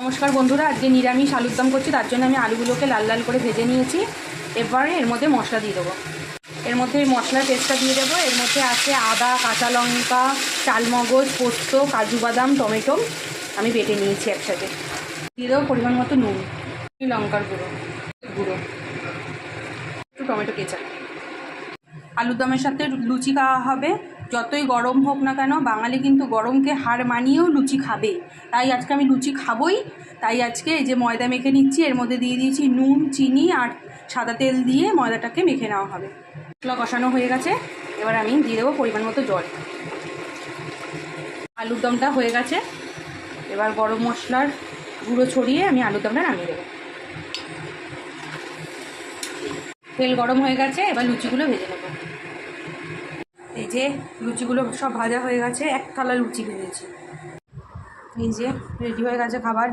নমস্কার বন্ধুরা, আজকে নিরামিষ আলুর দম করছি। তার জন্য আমি আলুগুলোকে লাল লাল করে ভেজে নিয়েছি। এবারে এর মধ্যে মশলা দিয়ে দেবো। এর মধ্যে মশলার পেস্টটা দিয়ে দেবো। এর মধ্যে আছে আদা, কাঁচা লঙ্কা, চালমগজ, পোস্ত, কাজু বাদাম, টমেটো আমি বেটে নিয়েছি একসাথে। দিয়ে দেবো পরিমাণ মতো নুন, লঙ্কার গুঁড়ো, একটু টমেটো কেচাপ। আলুর দমের সাথে লুচি খাওয়া হবে। যতই গরম হোক না কেন, বাঙালি কিন্তু গরমকে হার মানিয়েও লুচি খাবে। তাই আজকে আমি লুচি খাবই। তাই আজকে এই যে ময়দা মেখে নিচ্ছি, এর মধ্যে দিয়ে দিয়েছি নুন, চিনি আর সাদা তেল দিয়ে ময়দাটাকে মেখে নেওয়া হবে। মশলা কষানো হয়ে গেছে, এবার আমি দিয়ে দেবো পরিমাণ মতো জল। আলুর দমটা হয়ে গেছে, এবার গরম মশলার গুঁড়ো ছড়িয়ে আমি আলুর দমটা নামিয়ে দেবো। তেল গরম হয়ে গেছে, এবার লুচিগুলো ভেজে নেবো। এই যে লুচিগুলো সব ভাজা হয়ে গেছে, এক থালা লুচি ভেজেছি। এই যে রেডি হয়ে গেছে খাবার।